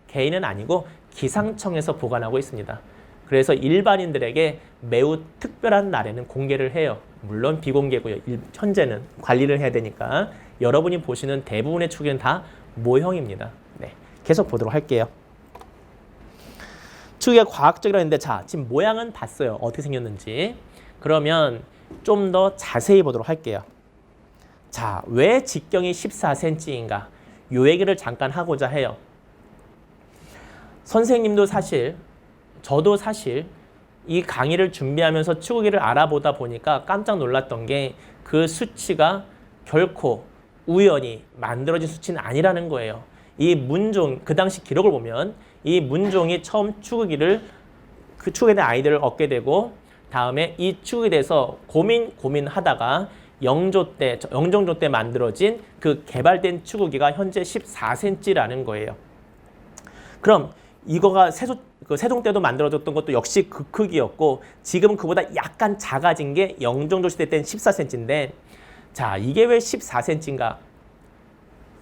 개인은 아니고 기상청에서 보관하고 있습니다. 그래서 일반인들에게 매우 특별한 날에는 공개를 해요. 물론 비공개고요. 현재는 관리를 해야 되니까 여러분이 보시는 대부분의 축에는 다 모형입니다. 네, 계속 보도록 할게요. 축의 과학적이라 했는데 자, 지금 모양은 봤어요. 어떻게 생겼는지. 그러면 좀 더 자세히 보도록 할게요. 자, 왜 직경이 14cm인가? 요 얘기를 잠깐 하고자 해요. 선생님도 사실, 저도 사실 이 강의를 준비하면서 축구기를 알아보다 보니까 깜짝 놀랐던 게 그 수치가 결코 우연히 만들어진 수치는 아니라는 거예요. 이 문종, 그 당시 기록을 보면 이 문종이 처음 축구기를, 그 축구에 대한 아이디어를 얻게 되고 다음에 이 축구에 대해서 고민하다가 영종조 때 만들어진 그 개발된 축구기가 현재 14cm라는 거예요. 그럼 이거가 세종 때도 만들어졌던 것도 역시 그 크기였고 지금은 그보다 약간 작아진 게 영종조 시대 때는 14cm인데 자, 이게 왜 14cm인가?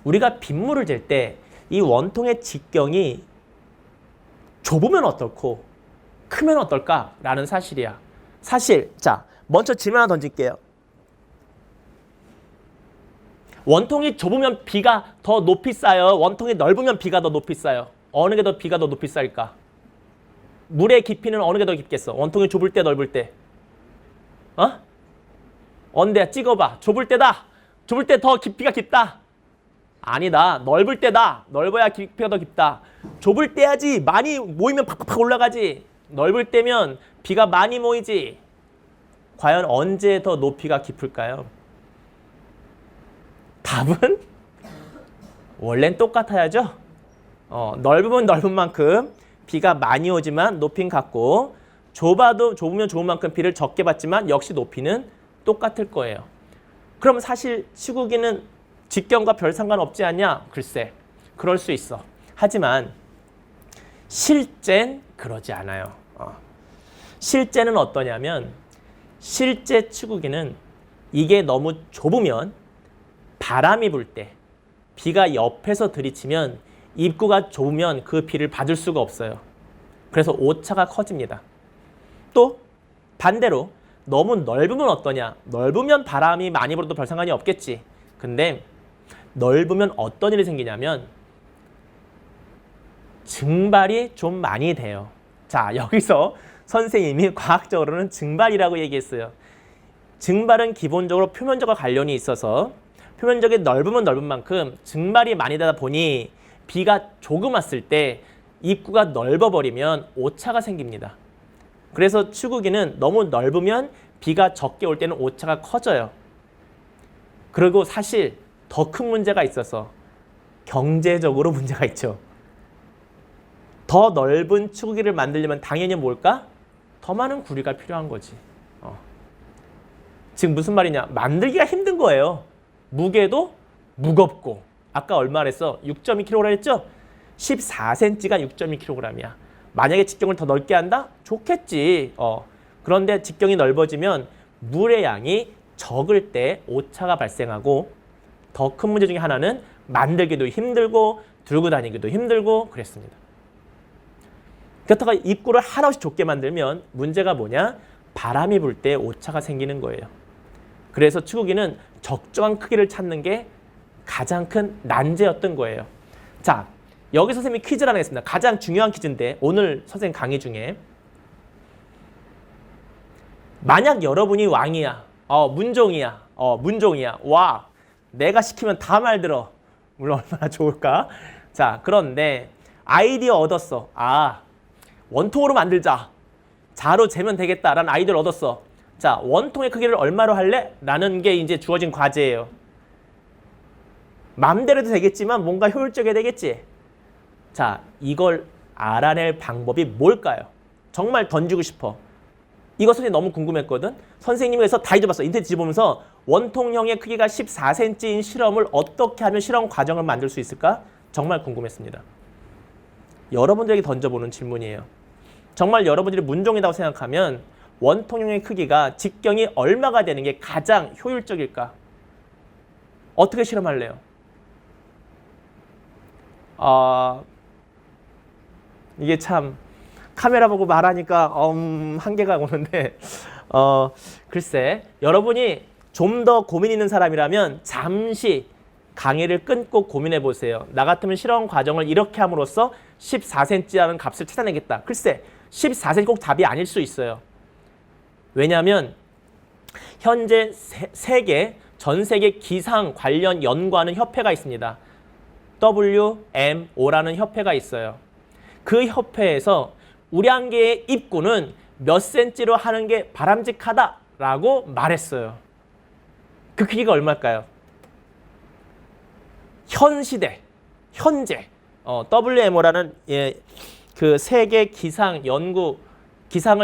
우리가 빗물을 잴 때 이 원통의 직경이 좁으면 어떻고 크면 어떨까라는 사실이야. 사실 자, 먼저 질문 하나 던질게요. 원통이 좁으면 비가 더 높이 쌓여요? 원통이 넓으면 비가 더 높이 쌓여요? 어느 게 더 비가 더 높이 쌓일까? 물의 깊이는 어느 게 더 깊겠어? 원통이 좁을 때 넓을 때? 언제 찍어봐. 좁을 때다. 좁을 때 더 깊이가 깊다. 아니다. 넓을 때다. 넓어야 깊이가 더 깊다. 좁을 때야지. 많이 모이면 팍팍팍 올라가지. 넓을 때면 비가 많이 모이지. 과연 언제 더 높이가 깊을까요? 답은 원래는 똑같아야죠. 넓으면 넓은 만큼 비가 많이 오지만 높이는 같고 좁으면 좁은 만큼 비를 적게 받지만 역시 높이는 똑같을 거예요. 그럼 사실 시국에는 직경과 별 상관없지 않냐? 글쎄, 그럴 수 있어. 하지만 실제는 그러지 않아요. 실제는 어떠냐면 실제 축구기는 이게 너무 좁으면 바람이 불 때 비가 옆에서 들이치면 입구가 좁으면 그 비를 받을 수가 없어요. 그래서 오차가 커집니다. 또 반대로 너무 넓으면 어떠냐? 넓으면 바람이 많이 불어도 별 상관이 없겠지. 근데 넓으면 어떤 일이 생기냐면 증발이 좀 많이 돼요. 자, 여기서 선생님이 과학적으로는 증발이라고 얘기했어요. 증발은 기본적으로 표면적과 관련이 있어서 표면적이 넓으면 넓은 만큼 증발이 많이 되다 보니 비가 조금 왔을 때 입구가 넓어버리면 오차가 생깁니다. 그래서 축구기는 너무 넓으면 비가 적게 올 때는 오차가 커져요. 그리고 사실 더 큰 문제가 있어서 경제적으로 문제가 있죠. 더 넓은 축구기를 만들려면 당연히 뭘까? 더 많은 구리가 필요한 거지. 지금 무슨 말이냐? 만들기가 힘든 거예요. 무게도 무겁고 아까 얼마나 했어? 6.2kg 했죠? 14cm가 6.2kg이야. 만약에 직경을 더 넓게 한다? 좋겠지. 그런데 직경이 넓어지면 물의 양이 적을 때 오차가 발생하고 더 큰 문제 중에 하나는 만들기도 힘들고 들고 다니기도 힘들고 그랬습니다. 그렇다가 입구를 하나씩 좁게 만들면 문제가 뭐냐? 바람이 불 때 오차가 생기는 거예요. 그래서 축구기는 적정한 크기를 찾는 게 가장 큰 난제였던 거예요. 자, 여기 선생님이 퀴즈를 하나 했습니다. 가장 중요한 퀴즈인데 오늘 선생님 강의 중에 만약 여러분이 왕이야, 문종이야, 문종이야. 와, 내가 시키면 다 말들어. 물론 얼마나 좋을까? 자, 그런데 아이디어 얻었어. 아, 원통으로 만들자. 자로 재면 되겠다라는 아이디어를 얻었어. 자, 원통의 크기를 얼마로 할래? 라는 게 이제 주어진 과제예요. 맘대로 해도 되겠지만 뭔가 효율적이어야 되겠지. 자, 이걸 알아낼 방법이 뭘까요? 정말 던지고 싶어. 이거 선생님 너무 궁금했거든. 선생님이 그래서 다 잊어봤어. 인터넷 뒤져보면서 원통형의 크기가 14cm인 실험을 어떻게 하면 실험 과정을 만들 수 있을까? 정말 궁금했습니다. 여러분들에게 던져보는 질문이에요. 정말 여러분들이 문종이라고 생각하면 원통형의 크기가 직경이 얼마가 되는 게 가장 효율적일까? 어떻게 실험할래요? 이게 참 카메라 보고 말하니까 한계가 오는데 글쎄 여러분이 좀 더 고민 있는 사람이라면 잠시 강의를 끊고 고민해 보세요. 나 같으면 실험 과정을 이렇게 함으로써 14cm라는 값을 찾아내겠다. 글쎄 14cm 꼭 답이 아닐 수 있어요. 왜냐하면 현재 전 세계 기상 관련 연구하는 협회가 있습니다. WMO라는 협회가 있어요. 그 협회에서 우량계의 입구는 몇 센치로 하는 게 바람직하다라고 말했어요. 그 크기가 얼마일까요? 현재 WMO라는 그 세계 기상을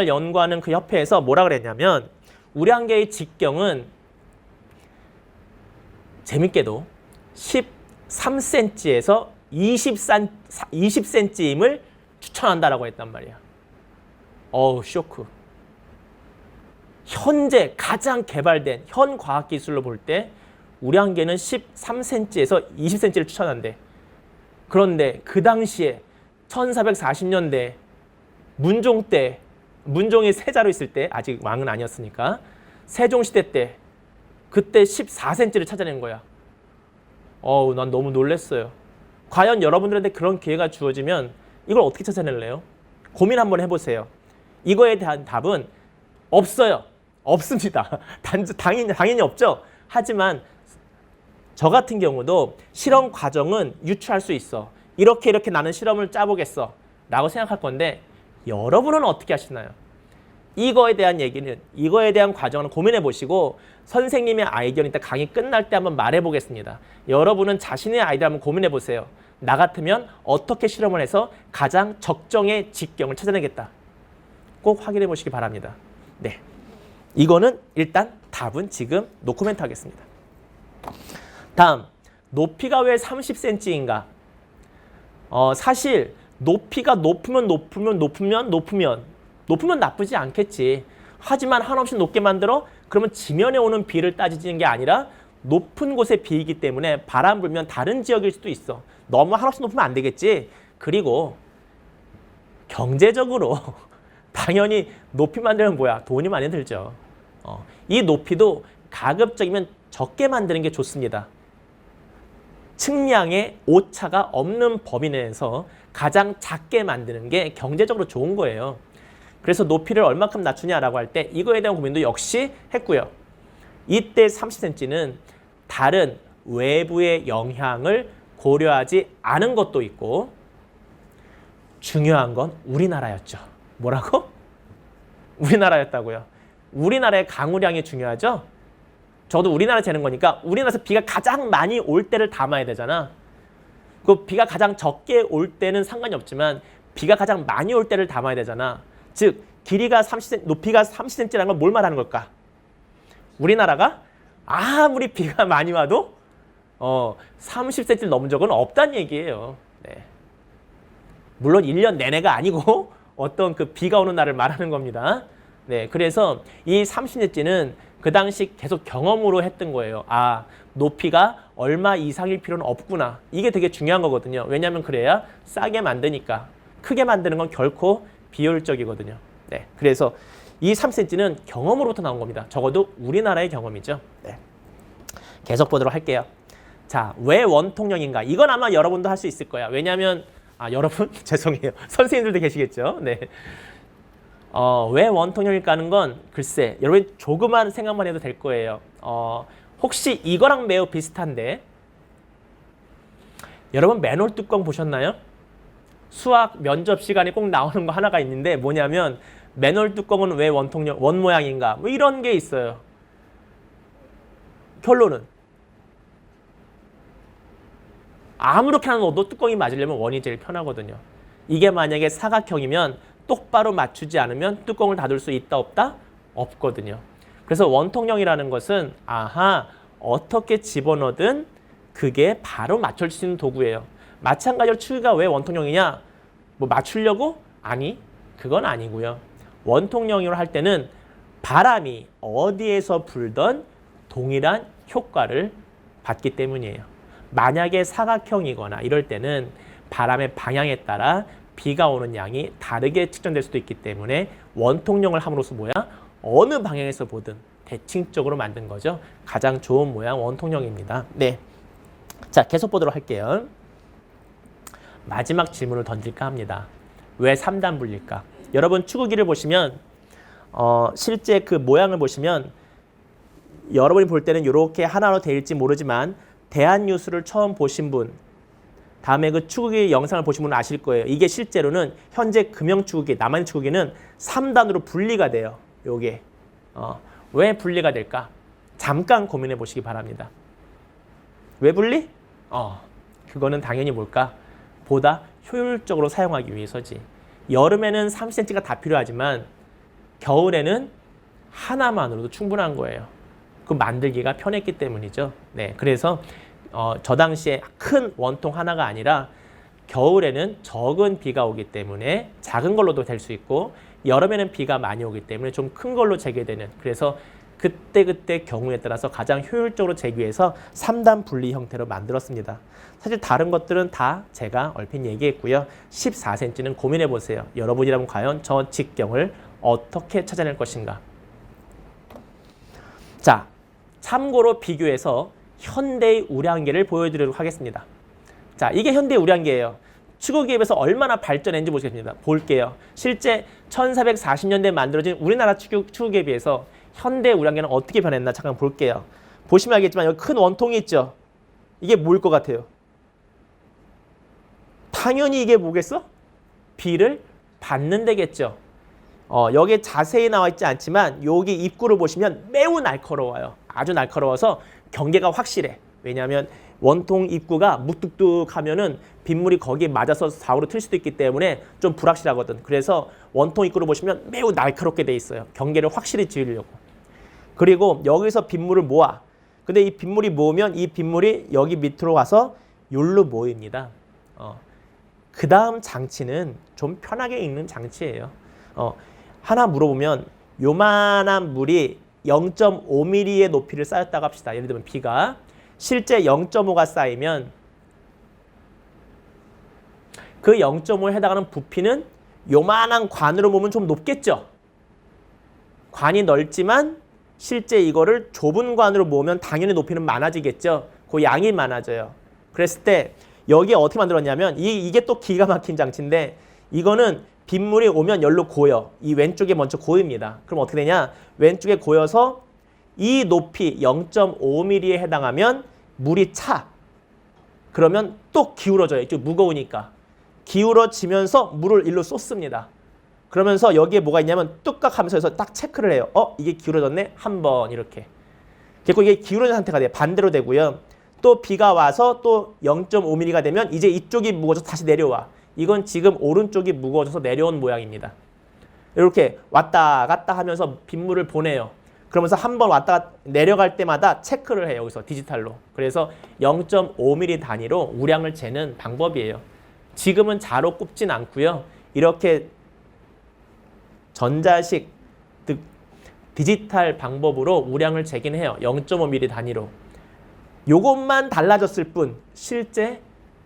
연구하는 그 협회에서 뭐라 그랬냐면 우량계의 직경은 재밌게도 13cm에서 20cm임을 추천한다라고 했단 말이야. 쇼크. 현재 가장 개발된 현 과학기술로 볼 때 우량계는 13cm에서 20cm를 추천한대. 그런데 그 당시에 1440년대 문종 때, 문종이 세자로 있을 때, 아직 왕은 아니었으니까 세종시대 때 그때 14cm를 찾아낸 거야. 난 너무 놀랐어요. 과연 여러분들한테 그런 기회가 주어지면 이걸 어떻게 찾아낼래요? 고민 한번 해보세요. 이거에 대한 답은 없어요. 없습니다. 당연히 없죠. 하지만 저 같은 경우도 실험 과정은 유추할 수 있어. 이렇게 나는 실험을 짜보겠어 라고 생각할 건데 여러분은 어떻게 하시나요? 이거에 대한 과정을 고민해 보시고 선생님의 아이디어는 이따 강의 끝날 때 한번 말해 보겠습니다. 여러분은 자신의 아이디어 한번 고민해 보세요. 나 같으면 어떻게 실험을 해서 가장 적정의 직경을 찾아내겠다. 꼭 확인해 보시기 바랍니다. 네, 이거는 일단 답은 지금 노코멘트 하겠습니다. 다음, 높이가 왜 30cm인가? 사실 높이가 높으면 나쁘지 않겠지. 하지만 한없이 높게 만들어? 그러면 지면에 오는 비를 따지는 게 아니라 높은 곳의 비이기 때문에 바람 불면 다른 지역일 수도 있어. 너무 한없이 높으면 안 되겠지. 그리고 경제적으로 당연히 높이 만들면 뭐야? 돈이 많이 들죠. 이 높이도 가급적이면 적게 만드는 게 좋습니다. 측량의 오차가 없는 범위 내에서 가장 작게 만드는 게 경제적으로 좋은 거예요. 그래서 높이를 얼마큼 낮추냐라고 할 때 이거에 대한 고민도 역시 했고요. 이때 30cm는 다른 외부의 영향을 고려하지 않은 것도 있고 중요한 건 우리나라였죠. 뭐라고? 우리나라였다고요. 우리나라의 강우량이 중요하죠. 저도 우리나라 재는 거니까 우리나라에서 비가 가장 많이 올 때를 담아야 되잖아. 그 비가 가장 적게 올 때는 상관이 없지만 비가 가장 많이 올 때를 담아야 되잖아. 즉 길이가 30cm, 높이가 30cm라는 건 뭘 말하는 걸까? 우리나라가 아무리 비가 많이 와도 30cm를 넘은 적은 없다는 얘기예요. 네. 물론 1년 내내가 아니고 어떤 그 비가 오는 날을 말하는 겁니다. 네, 그래서 이 30cm는 그 당시 계속 경험으로 했던 거예요. 높이가 얼마 이상일 필요는 없구나. 이게 되게 중요한 거거든요. 왜냐하면 그래야 싸게 만드니까. 크게 만드는 건 결코 비효율적이거든요. 네, 그래서 이 3cm는 경험으로부터 나온 겁니다. 적어도 우리나라의 경험이죠. 네. 계속 보도록 할게요. 자, 왜 원통형인가? 이건 아마 여러분도 할 수 있을 거야. 왜냐하면 여러분 죄송해요. 선생님들도 계시겠죠. 네. 왜 원통형일까 하는 건 글쎄 여러분 조그만 생각만 해도 될 거예요. 혹시 이거랑 매우 비슷한데 여러분 맨홀 뚜껑 보셨나요? 수학 면접 시간에 꼭 나오는 거 하나가 있는데 뭐냐면 맨홀 뚜껑은 왜 원통형 원 모양인가 뭐 이런 게 있어요. 결론은 아무렇게나 넣어도 뚜껑이 맞으려면 원이 제일 편하거든요. 이게 만약에 사각형이면 똑바로 맞추지 않으면 뚜껑을 닫을 수 있다 없다? 없거든요. 그래서 원통형이라는 것은 어떻게 집어넣든 그게 바로 맞출 수 있는 도구예요. 마찬가지로 추기가 왜 원통형이냐? 뭐 맞추려고? 아니, 그건 아니고요. 원통형으로 할 때는 바람이 어디에서 불던 동일한 효과를 받기 때문이에요. 만약에 사각형이거나 이럴 때는 바람의 방향에 따라 비가 오는 양이 다르게 측정될 수도 있기 때문에 원통형을 함으로써 어느 방향에서 보든 대칭적으로 만든 거죠. 가장 좋은 모양 원통형입니다. 네. 자, 계속 보도록 할게요. 마지막 질문을 던질까 합니다. 왜 3단 분리일까? 여러분 축구기를 보시면 실제 그 모양을 보시면 여러분이 볼 때는 이렇게 하나로 되어 있을지 모르지만 대한뉴스를 처음 보신 분 다음에 그 축구기 영상을 보신 분은 아실 거예요. 이게 실제로는 현재 금형축구기, 남한의 축구기는 3단으로 분리가 돼요. 요게. 왜 분리가 될까? 잠깐 고민해 보시기 바랍니다. 왜 분리? 그거는 당연히 뭘까? 보다 효율적으로 사용하기 위해서지. 여름에는 3cm가 다 필요하지만 겨울에는 하나만으로도 충분한 거예요. 그 만들기가 편했기 때문이죠. 네, 그래서 저 당시에 큰 원통 하나가 아니라 겨울에는 적은 비가 오기 때문에 작은 걸로도 될 수 있고 여름에는 비가 많이 오기 때문에 좀 큰 걸로 재개되는 그래서 그때그때 경우에 따라서 가장 효율적으로 재기 위해서 3단 분리 형태로 만들었습니다. 사실 다른 것들은 다 제가 얼핏 얘기했고요. 14cm는 고민해 보세요. 여러분이라면 과연 저 직경을 어떻게 찾아낼 것인가? 자, 참고로 비교해서 현대의 우량계를 보여드리도록 하겠습니다. 자, 이게 현대의 우량계예요. 축구기에 비해서 얼마나 발전했는지 보시겠습니다. 볼게요. 실제 1440년대에 만들어진 우리나라 축구기에 비해서 현대 우량계는 어떻게 변했나 잠깐 볼게요. 보시면 알겠지만 여기 큰 원통이 있죠. 이게 뭐일 것 같아요? 당연히 이게 뭐겠어? 비를 받는 데겠죠. 여기에 자세히 나와 있지 않지만 여기 입구를 보시면 매우 날카로워요. 아주 날카로워서 경계가 확실해. 왜냐하면 원통 입구가 무뚝뚝하면은 빗물이 거기에 맞아서 좌우로 튈 수도 있기 때문에 좀 불확실하거든. 그래서 원통 입구를 보시면 매우 날카롭게 돼 있어요. 경계를 확실히 지으려고. 그리고 여기서 빗물을 모아. 근데 이 빗물이 모으면 이 빗물이 여기 밑으로 가서 여기로 모입니다. 그 다음 장치는 좀 편하게 읽는 장치예요. 하나 물어보면 요만한 물이 0.5mm의 높이를 쌓였다고 합시다. 예를 들면 비가 실제 0.5가 쌓이면 그 0.5에 해당하는 부피는 요만한 관으로 보면 좀 높겠죠. 관이 넓지만 실제 이거를 좁은 관으로 모으면 당연히 높이는 많아지겠죠. 그 양이 많아져요. 그랬을 때 여기에 어떻게 만들었냐면 이게 또 기가 막힌 장치인데 이거는 빗물이 오면 열로 고여. 이 왼쪽에 먼저 고입니다. 그럼 어떻게 되냐? 왼쪽에 고여서 이 높이 0.5mm에 해당하면 물이 차. 그러면 또 기울어져요. 이쪽 무거우니까. 기울어지면서 물을 일로 쏟습니다. 그러면서 여기에 뭐가 있냐면 뚝깍 하면서 해서 딱 체크를 해요. 이게 기울어졌네? 한 번 이렇게.結構이게 기울어진 상태가 돼요. 반대로 되고요. 또 비가 와서 또 0.5mm가 되면 이제 이쪽이 무거워져서 다시 내려와. 이건 지금 오른쪽이 무거워져서 내려온 모양입니다. 이렇게 왔다 갔다 하면서 빗물을 보내요. 그러면서 한 번 왔다 내려갈 때마다 체크를 해요. 여기서 디지털로. 그래서 0.5mm 단위로 우량을 재는 방법이에요. 지금은 자로 꼽진 않고요. 이렇게 전자식 디지털 방법으로 우량을 재긴 해요. 0.5mm 단위로. 요것만 달라졌을 뿐 실제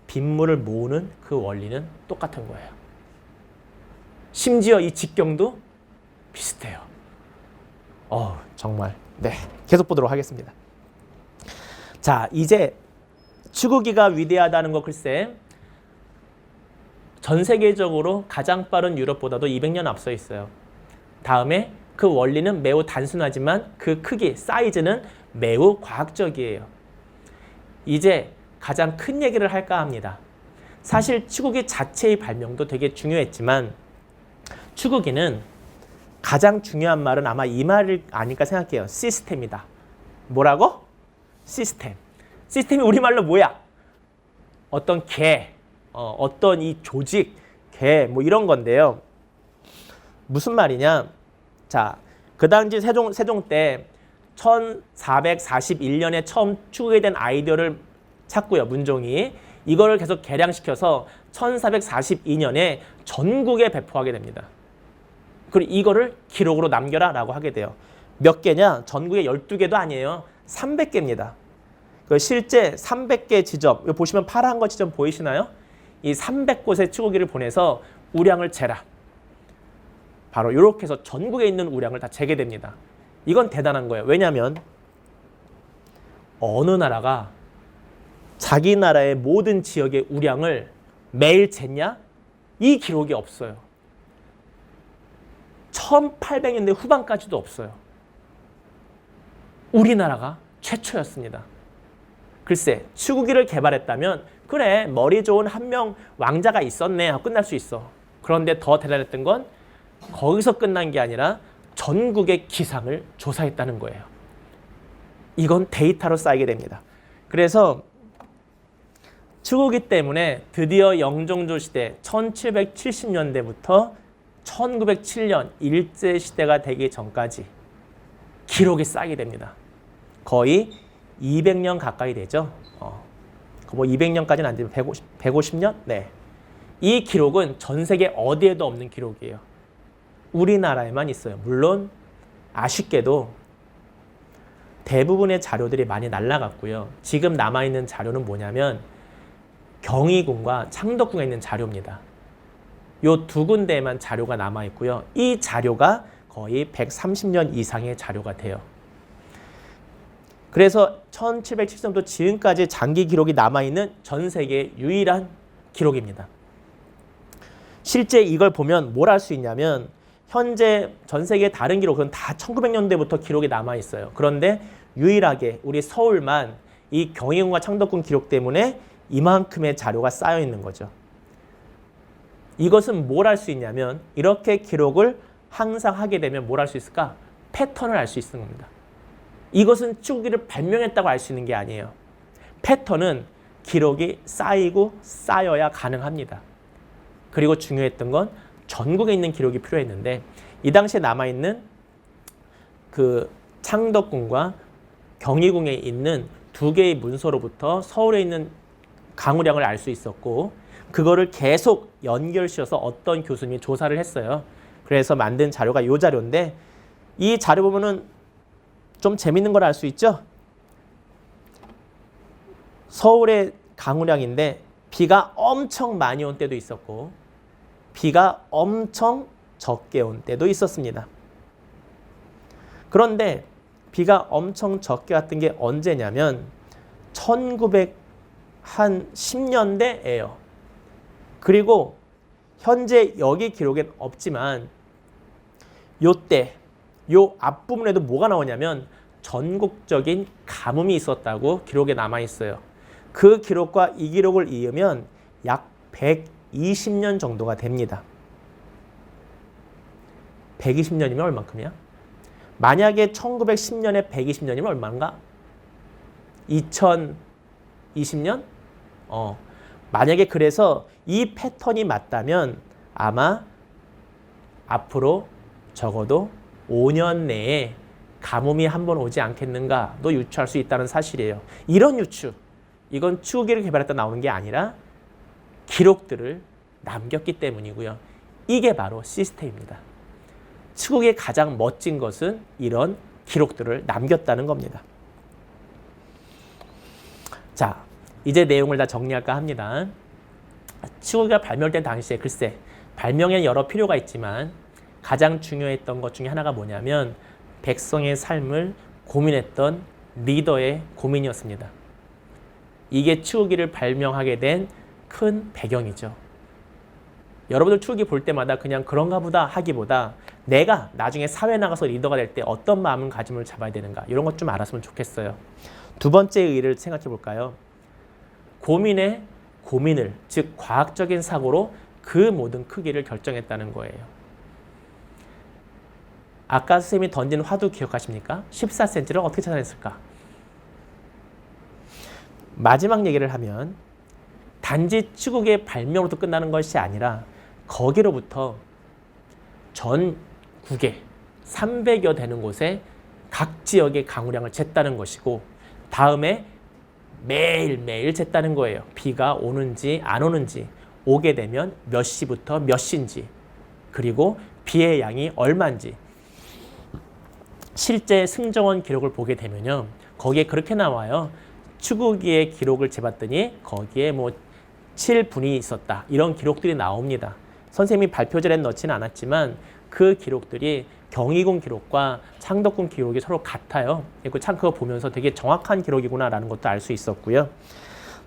빗물을 모으는 그 원리는 똑같은 거예요. 심지어 이 직경도 비슷해요. 정말. 네, 계속 보도록 하겠습니다. 자, 이제 축구기가 위대하다는 거 글쎄 전 세계적으로 가장 빠른 유럽보다도 200년 앞서 있어요. 다음에 그 원리는 매우 단순하지만 그 크기, 사이즈는 매우 과학적이에요. 이제 가장 큰 얘기를 할까 합니다. 사실 치국이 자체의 발명도 되게 중요했지만 치국이는 가장 중요한 말은 아마 이 말을 아닐까 생각해요. 시스템이다. 뭐라고? 시스템. 시스템이 우리말로 뭐야? 어떤 개, 어떤 이 조직, 개, 뭐 이런 건데요. 무슨 말이냐? 자, 그 당시 세종 때 1441년에 처음 추구하게 된 아이디어를 찾고요, 문종이. 이거를 계속 개량시켜서 1442년에 전국에 배포하게 됩니다. 그리고 이거를 기록으로 남겨라 라고 하게 돼요. 몇 개냐? 전국에 12개도 아니에요. 300개입니다. 실제 300개 지점, 여기 보시면 파란 거 지점 보이시나요? 이 300곳의 치고기를 보내서 우량을 재라. 바로 이렇게 해서 전국에 있는 우량을 다 재게 됩니다. 이건 대단한 거예요. 왜냐하면 어느 나라가 자기 나라의 모든 지역의 우량을 매일 쟀냐? 이 기록이 없어요. 1800년대 후반까지도 없어요. 우리나라가 최초였습니다. 글쎄, 치구기를 개발했다면 그래, 머리 좋은 한 명 왕자가 있었네 하고 끝날 수 있어. 그런데 더 대단했던 건 거기서 끝난 게 아니라 전국의 기상을 조사했다는 거예요. 이건 데이터로 쌓이게 됩니다. 그래서 치구기 때문에 드디어 영종조 시대 1770년대부터 1907년 일제시대가 되기 전까지 기록이 쌓이게 됩니다. 거의 200년 가까이 되죠. 뭐 200년까지는 안 되면 150년? 네. 이 기록은 전 세계 어디에도 없는 기록이에요. 우리나라에만 있어요. 물론 아쉽게도 대부분의 자료들이 많이 날아갔고요. 지금 남아있는 자료는 뭐냐면 경희궁과 창덕궁에 있는 자료입니다. 요 두 군데에만 자료가 남아있고요. 이 자료가 거의 130년 이상의 자료가 돼요. 그래서 1770년부터 지금까지 장기 기록이 남아있는 전 세계 유일한 기록입니다. 실제 이걸 보면 뭘 할 수 있냐면 현재 전 세계 다른 기록은 다 1900년대부터 기록이 남아있어요. 그런데 유일하게 우리 서울만 이 경희궁과 창덕궁 기록 때문에 이만큼의 자료가 쌓여 있는 거죠. 이것은 뭘 할 수 있냐면 이렇게 기록을 항상 하게 되면 뭘 할 수 있을까? 패턴을 알 수 있는 겁니다. 이것은 치구기를 발명했다고 알 수 있는 게 아니에요. 패턴은 기록이 쌓이고 쌓여야 가능합니다. 그리고 중요했던 건 전국에 있는 기록이 필요했는데 이 당시에 남아있는 그 창덕궁과 경희궁에 있는 두 개의 문서로부터 서울에 있는 강우량을 알 수 있었고 그거를 계속 연결시켜서 어떤 교수님이 조사를 했어요. 그래서 만든 자료가 이 자료인데 이 자료 보면은 좀 재밌는 걸 알 수 있죠? 서울의 강우량인데 비가 엄청 많이 온 때도 있었고 비가 엄청 적게 온 때도 있었습니다. 그런데 비가 엄청 적게 왔던 게 언제냐면 1910년대예요. 그리고 현재 여기 기록엔 없지만 요때 요 앞부분에도 뭐가 나오냐면 전국적인 가뭄이 있었다고 기록에 남아있어요. 그 기록과 이 기록을 이으면 약 120년 정도가 됩니다. 120년이면 얼만큼이야? 만약에 1910년에 120년이면 얼마인가? 2020년? 만약에 그래서 이 패턴이 맞다면 아마 앞으로 적어도 5년 내에 가뭄이 한번 오지 않겠는가도 유추할 수 있다는 사실이에요. 이런 유추, 이건 치구기를 개발했다 나오는 게 아니라 기록들을 남겼기 때문이고요. 이게 바로 시스템입니다. 치구기의 가장 멋진 것은 이런 기록들을 남겼다는 겁니다. 자, 이제 내용을 다 정리할까 합니다. 치구기가 발명된 당시에 글쎄 발명에 여러 필요가 있지만 가장 중요했던 것 중에 하나가 뭐냐면 백성의 삶을 고민했던 리더의 고민이었습니다. 이게 치구기를 발명하게 된 큰 배경이죠. 여러분들 치구기 볼 때마다 그냥 그런가 보다 하기보다 내가 나중에 사회 나가서 리더가 될 때 어떤 마음가짐을 잡아야 되는가 이런 것 좀 알았으면 좋겠어요. 두 번째 의의를 생각해 볼까요? 고민의 고민을, 즉 과학적인 사고로 그 모든 크기를 결정했다는 거예요. 아까 선생님이 던진 화두 기억하십니까? 14cm를 어떻게 찾아냈을까? 마지막 얘기를 하면 단지 치국의 발명으로도 끝나는 것이 아니라 거기로부터 전국에 300여 되는 곳에 각 지역의 강우량을 쟀다는 것이고 다음에 매일매일 쟀다는 거예요. 비가 오는지 안 오는지, 오게 되면 몇 시부터 몇 시인지, 그리고 비의 양이 얼마인지. 실제 승정원 기록을 보게 되면요, 거기에 그렇게 나와요. 추구기의 기록을 재봤더니 거기에 뭐 7분이 있었다, 이런 기록들이 나옵니다. 선생님이 발표절에 넣지는 않았지만 그 기록들이 경희군 기록과 창덕군 기록이 서로 같아요. 참 그거 보면서 되게 정확한 기록이구나라는 것도 알 수 있었고요.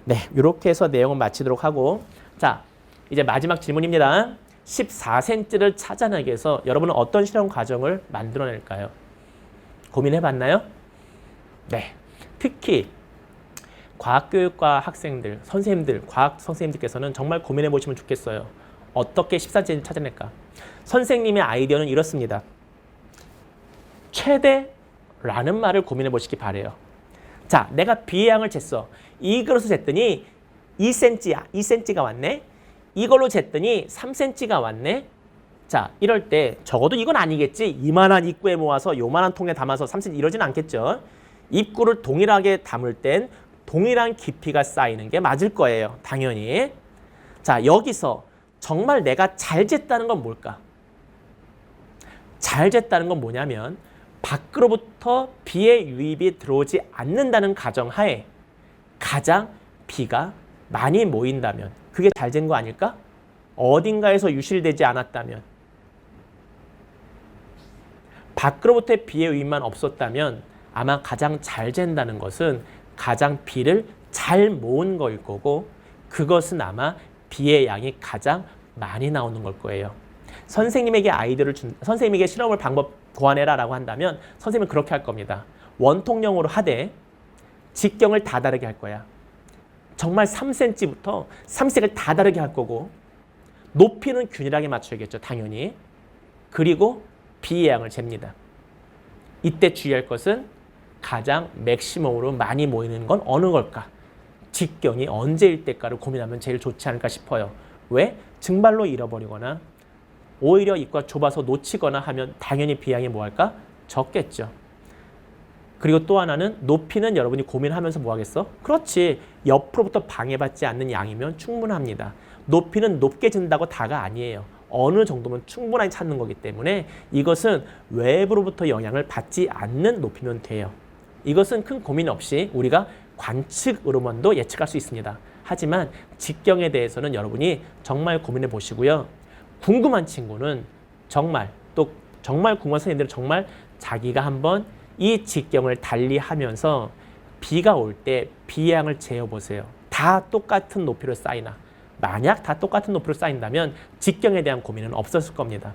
네, 이렇게 해서 내용을 마치도록 하고, 자, 이제 마지막 질문입니다. 14cm를 찾아내기 위해서 여러분은 어떤 실험 과정을 만들어낼까요? 고민해봤나요? 네, 특히 과학교육과 학생들, 선생님들, 과학 선생님들께서는 정말 고민해보시면 좋겠어요. 어떻게 14cm 찾아낼까? 선생님의 아이디어는 이렇습니다. 최대라는 말을 고민해 보시기 바래요. 자, 내가 비의 양을 쟀어. 이걸로서 쟀더니 2cm야. 2cm가 왔네. 이걸로 쟀더니 3cm가 왔네. 자, 이럴 때 적어도 이건 아니겠지. 이만한 입구에 모아서 요만한 통에 담아서 3cm 이러진 않겠죠. 입구를 동일하게 담을 땐 동일한 깊이가 쌓이는 게 맞을 거예요. 당연히. 자, 여기서 정말 내가 잘 쟀다는 건 뭘까? 잘 쟀다는 건 뭐냐면 밖으로부터 비의 유입이 들어오지 않는다는 가정하에 가장 비가 많이 모인다면 그게 잘 잰 거 아닐까? 어딘가에서 유실되지 않았다면, 밖으로부터의 비의 유입만 없었다면 아마 가장 잘 잰다는 것은 가장 비를 잘 모은 거일 거고, 그것은 아마 비의 양이 가장 많이 나오는 걸 거예요. 선생님에게 선생님에게 실험을 방법 고안해라라고 한다면 선생님은 그렇게 할 겁니다. 원통령으로 하되 직경을 다 다르게 할 거야. 정말 3cm부터 3cm를 다 다르게 할 거고, 높이는 균일하게 맞춰야겠죠, 당연히. 그리고 비의 양을 잽니다. 이때 주의할 것은 가장 맥시멈으로 많이 모이는 건 어느 걸까? 직경이 언제일 때까를 고민하면 제일 좋지 않을까 싶어요. 왜? 증발로 잃어버리거나 오히려 입구가 좁아서 놓치거나 하면 당연히 비양이 뭐 할까? 적겠죠. 그리고 또 하나는 높이는 여러분이 고민하면서 뭐 하겠어? 그렇지. 옆으로부터 방해받지 않는 양이면 충분합니다. 높이는 높게 진다고 다가 아니에요. 어느 정도면 충분하게 찾는 거기 때문에 이것은 외부로부터 영향을 받지 않는 높이면 돼요. 이것은 큰 고민 없이 우리가 관측으로만도 예측할 수 있습니다. 하지만 직경에 대해서는 여러분이 정말 고민해 보시고요. 궁금한 친구는 정말 궁금한 선생님들은 정말 자기가 한번 이 직경을 달리하면서 비가 올 때 비양을 재어보세요. 다 똑같은 높이로 쌓이나. 만약 다 똑같은 높이로 쌓인다면 직경에 대한 고민은 없었을 겁니다.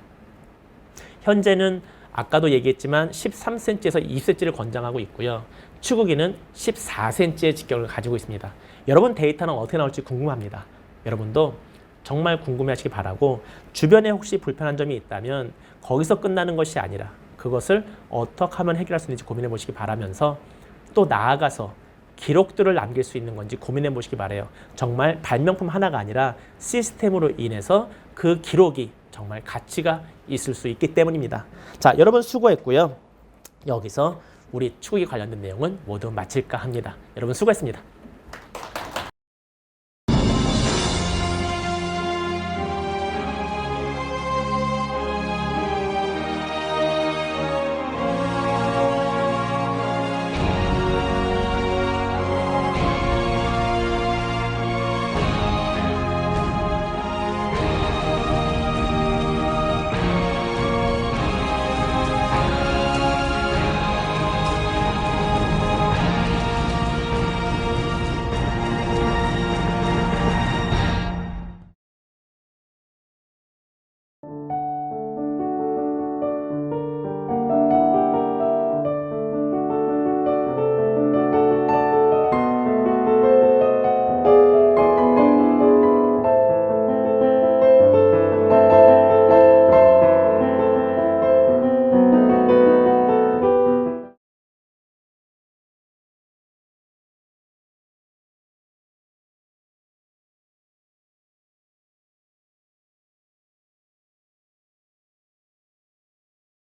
현재는 아까도 얘기했지만 13cm에서 20cm를 권장하고 있고요. 추구기는 14cm의 직경을 가지고 있습니다. 여러분 데이터는 어떻게 나올지 궁금합니다. 여러분도 정말 궁금해하시기 바라고, 주변에 혹시 불편한 점이 있다면 거기서 끝나는 것이 아니라 그것을 어떻게 하면 해결할 수 있는지 고민해 보시기 바라면서, 또 나아가서 기록들을 남길 수 있는 건지 고민해 보시기 바라요. 정말 발명품 하나가 아니라 시스템으로 인해서 그 기록이 정말 가치가 있을 수 있기 때문입니다. 자, 여러분 수고했고요. 여기서 우리 추구기 관련된 내용은 모두 마칠까 합니다. 여러분 수고했습니다.